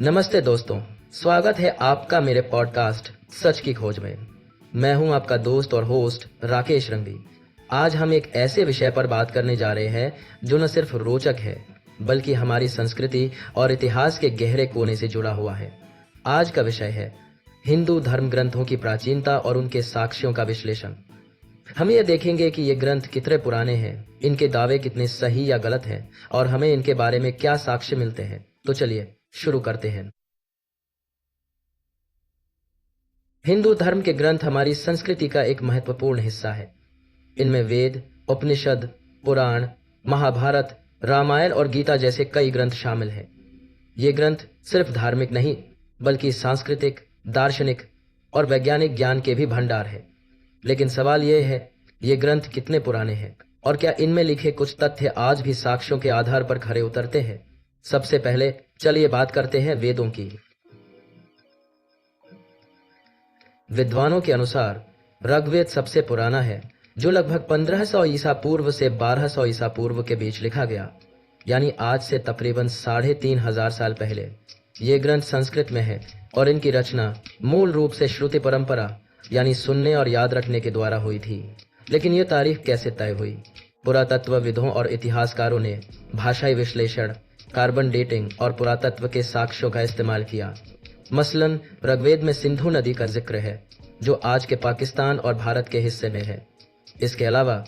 नमस्ते दोस्तों, स्वागत है आपका मेरे पॉडकास्ट सच की खोज में। मैं हूं आपका दोस्त और होस्ट राकेश रंगी। आज हम एक ऐसे विषय पर बात करने जा रहे हैं जो न सिर्फ रोचक है बल्कि हमारी संस्कृति और इतिहास के गहरे कोने से जुड़ा हुआ है। आज का विषय है हिंदू धर्म ग्रंथों की प्राचीनता और उनके साक्ष्यों का विश्लेषण। हम ये देखेंगे कि ये ग्रंथ कितने पुराने हैं, इनके दावे कितने सही या गलत हैं और हमें इनके बारे में क्या साक्ष्य मिलते हैं। तो चलिए शुरू करते हैं। हिंदू धर्म के ग्रंथ हमारी संस्कृति का एक महत्वपूर्ण हिस्सा है। इनमें वेद, उपनिषद, पुराण, महाभारत, रामायण और गीता जैसे कई ग्रंथ शामिल हैं। ये ग्रंथ सिर्फ धार्मिक नहीं बल्कि सांस्कृतिक, दार्शनिक और वैज्ञानिक ज्ञान के भी भंडार है। लेकिन सवाल यह है, ये ग्रंथ कितने पुराने हैं और क्या इनमें लिखे कुछ तथ्य आज भी साक्ष्यों के आधार पर खरे उतरते हैं। सबसे पहले चलिए बात करते हैं वेदों की। विद्वानों के अनुसार ऋग्वेद सबसे पुराना है, जो लगभग 1500 ईसा पूर्व से 1200 ईसा पूर्व के बीच लिखा गया, यानी आज से तकरीबन 3500 साल पहले। ये ग्रंथ संस्कृत में है और इनकी रचना मूल रूप से श्रुति परंपरा यानी सुनने और याद रखने के द्वारा हुई थी। लेकिन ये तारीख कैसे तय हुई? पुरातत्वविदों और इतिहासकारों ने भाषाई विश्लेषण, कार्बन डेटिंग और पुरातत्व के साक्ष्यों का इस्तेमाल किया। मसलन ऋग्वेद में सिंधु नदी का जिक्र है, जो आज के पाकिस्तान और भारत के हिस्से में है। इसके अलावा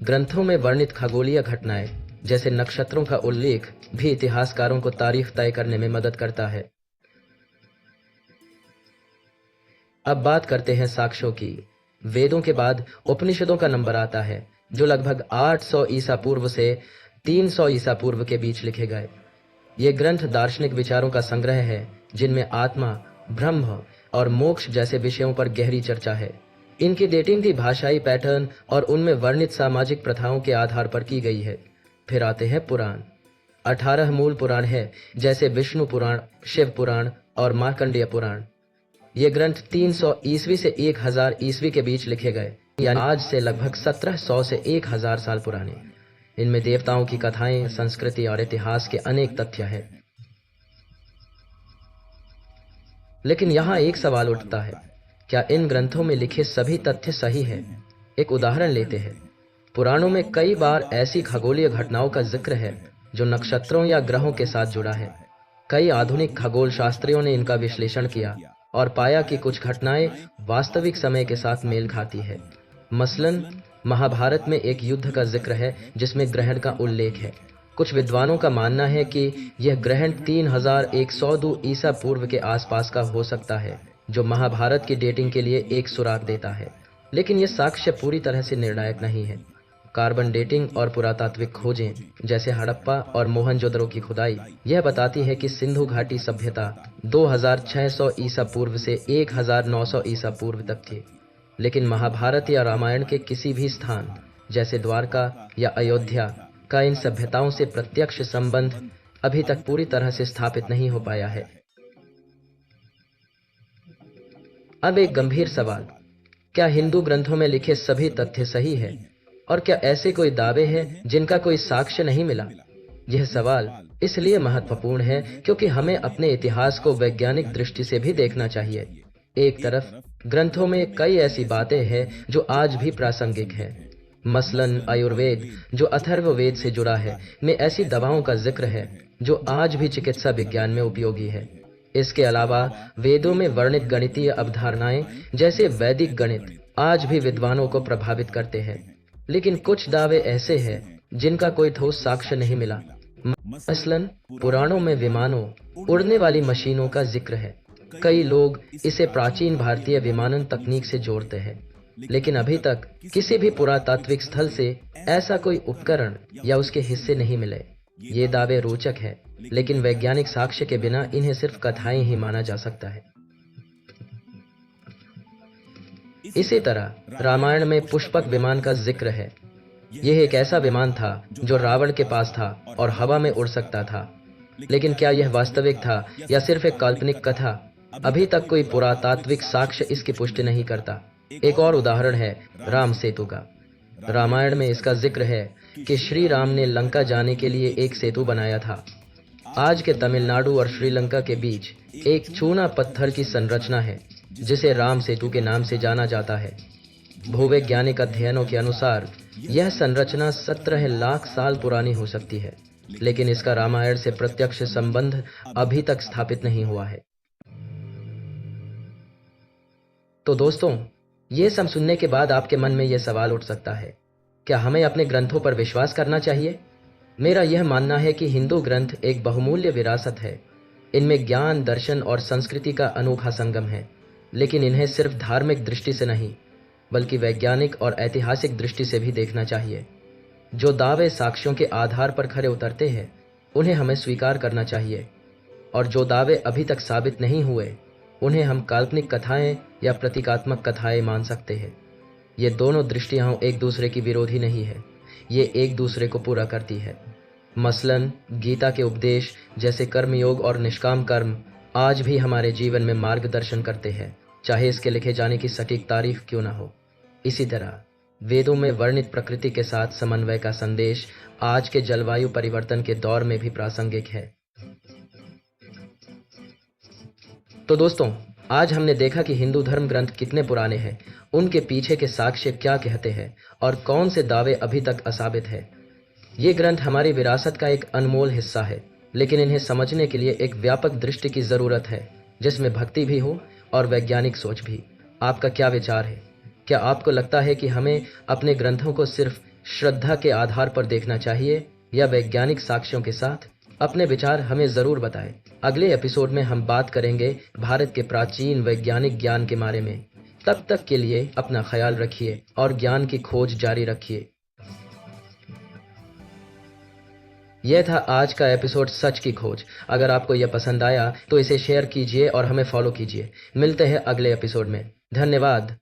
ग्रंथों में वर्णित खगोलीय घटनाएं जैसे नक्षत्रों का उल्लेख भी इतिहासकारों को तारीख तय करने में मदद करता है। अब बात करते हैं साक्ष्यों की। वेदों के बाद उपनिषदों का नंबर आता है, जो लगभग 800 ईसा पूर्व से 300 ईसा पूर्व के बीच लिखे गए। ये ग्रंथ दार्शनिक विचारों का संग्रह है, जिनमें आत्मा, ब्रह्म और मोक्ष जैसे विषयों पर गहरी चर्चा है। इनकी डेटिंग भी भाषाई पैटर्न और उनमें वर्णित सामाजिक प्रथाओं के आधार पर की गई है। फिर आते हैं पुराण। 18 मूल पुराण है, जैसे विष्णु पुराण, शिव पुराण और मार्कंडेय पुराण। ये ग्रंथ 300 ईस्वी से 1000 ईस्वी के बीच लिखे गए, यानी आज से लगभग 1700 से 1000 साल पुराने। इनमें देवताओं की कथाएं, संस्कृति और इतिहास के अनेक तथ्य हैं। लेकिन यहाँ एक सवाल उठता है, क्या इन ग्रंथों में लिखे सभी तथ्य सही है? एक उदाहरण लेते हैं। पुराणों में कई बार ऐसी खगोलीय घटनाओं का जिक्र है जो नक्षत्रों या ग्रहों के साथ जुड़ा है। कई आधुनिक खगोल शास्त्रियों ने इनका विश्लेषण किया और पाया कि कुछ घटनाएं वास्तविक समय के साथ मेल खाती है। मसलन महाभारत में एक युद्ध का जिक्र है जिसमें ग्रहण का उल्लेख है। कुछ विद्वानों का मानना है कि यह ग्रहण 3102 ईसा पूर्व के आसपास का हो सकता है, जो महाभारत की डेटिंग के लिए एक सुराग देता है। लेकिन यह साक्ष्य पूरी तरह से निर्णायक नहीं है। कार्बन डेटिंग और पुरातात्विक खोजें जैसे हड़प्पा और मोहनजोदड़ो की खुदाई यह बताती है कि सिंधु घाटी सभ्यता 2600 ईसा पूर्व से 1900 ईसा पूर्व तक थी। लेकिन महाभारत या रामायण के किसी भी स्थान जैसे द्वारका या अयोध्या का इन सभ्यताओं से प्रत्यक्ष संबंध अभी तक पूरी तरह से स्थापित नहीं हो पाया है। अब एक गंभीर सवाल, क्या हिंदू ग्रंथों में लिखे सभी तथ्य सही है और क्या ऐसे कोई दावे हैं जिनका कोई साक्ष्य नहीं मिला? यह सवाल इसलिए महत्वपूर्ण है क्योंकि हमें अपने इतिहास को वैज्ञानिक दृष्टि से भी देखना चाहिए। एक तरफ ग्रंथों में कई ऐसी बातें हैं जो आज भी प्रासंगिक हैं। मसलन आयुर्वेद, जो अथर्ववेद से जुड़ा है, में ऐसी दवाओं का जिक्र है जो आज भी चिकित्सा विज्ञान में उपयोगी है। इसके अलावा वेदों में वर्णित गणितीय अवधारणाएं जैसे वैदिक गणित आज भी विद्वानों को प्रभावित करते हैं। लेकिन कुछ दावे ऐसे हैं जिनका कोई ठोस साक्ष्य नहीं मिला। मसलन पुराणों में विमानों, उड़ने वाली मशीनों का जिक्र है। कई लोग इसे प्राचीन भारतीय विमानन तकनीक से जोड़ते हैं, लेकिन अभी तक किसी भी पुरातात्विक स्थल से ऐसा कोई उपकरण या उसके हिस्से नहीं मिले। ये दावे रोचक है, लेकिन वैज्ञानिक साक्ष्य के बिना इन्हें सिर्फ कथाएं ही माना जा सकता है। इसी तरह रामायण में पुष्पक विमान का जिक्र है। यह एक ऐसा विमान था जो रावण के पास था और हवा में उड़ सकता था। लेकिन क्या यह वास्तविक था या सिर्फ एक काल्पनिक कथा? अभी तक कोई पुरातात्विक साक्ष्य इसकी पुष्टि नहीं करता। एक और उदाहरण है राम सेतु का। रामायण में इसका जिक्र है कि श्री राम ने लंका जाने के लिए एक सेतु बनाया था। आज के तमिलनाडु और श्रीलंका के बीच एक चूना पत्थर की संरचना है जिसे राम सेतु के नाम से जाना जाता है। भूवैज्ञानिक अध्ययनों के अनुसार यह संरचना 17 लाख साल पुरानी हो सकती है, लेकिन इसका रामायण से प्रत्यक्ष संबंध अभी तक स्थापित नहीं हुआ है। तो दोस्तों, ये सब सुनने के बाद आपके मन में यह सवाल उठ सकता है, क्या हमें अपने ग्रंथों पर विश्वास करना चाहिए? मेरा यह मानना है कि हिंदू ग्रंथ एक बहुमूल्य विरासत है। इनमें ज्ञान, दर्शन और संस्कृति का अनोखा संगम है, लेकिन इन्हें सिर्फ धार्मिक दृष्टि से नहीं, बल्कि वैज्ञानिक और ऐतिहासिक दृष्टि से भी देखना चाहिए। जो दावे साक्ष्यों के आधार पर खरे उतरते हैं, उन्हें हमें स्वीकार करना चाहिए, और जो दावे अभी तक साबित नहीं हुए, उन्हें हम काल्पनिक कथाएं या प्रतीकात्मक कथाएं मान सकते हैं। ये दोनों दृष्टियां एक दूसरे की विरोधी नहीं है, ये एक दूसरे को पूरा करती है। मसलन गीता के उपदेश जैसे कर्मयोग और निष्काम कर्म आज भी हमारे जीवन में मार्गदर्शन करते हैं, चाहे इसके लिखे जाने की सटीक तारीफ क्यों ना हो। इसी तरह वेदों में वर्णित प्रकृति के साथ समन्वय का संदेश आज के जलवायु परिवर्तन के दौर में भी प्रासंगिक है। तो दोस्तों, आज हमने देखा कि हिंदू धर्म ग्रंथ कितने पुराने हैं, उनके पीछे के साक्ष्य क्या कहते हैं और कौन से दावे अभी तक असाबित है। ये ग्रंथ हमारी विरासत का एक अनमोल हिस्सा है, लेकिन इन्हें समझने के लिए एक व्यापक दृष्टि की जरूरत है, जिसमें भक्ति भी हो और वैज्ञानिक सोच भी। आपका क्या विचार है? क्या आपको लगता है कि हमें अपने ग्रंथों को सिर्फ श्रद्धा के आधार पर देखना चाहिए या वैज्ञानिक साक्ष्यों के साथ? अपने विचार हमें जरूर बताएं। अगले एपिसोड में हम बात करेंगे भारत के प्राचीन वैज्ञानिक ज्ञान के बारे में। तब तक के लिए अपना ख्याल रखिए और ज्ञान की खोज जारी रखिए। यह था आज का एपिसोड सच की खोज। अगर आपको यह पसंद आया तो इसे शेयर कीजिए और हमें फॉलो कीजिए। मिलते हैं अगले एपिसोड में। धन्यवाद।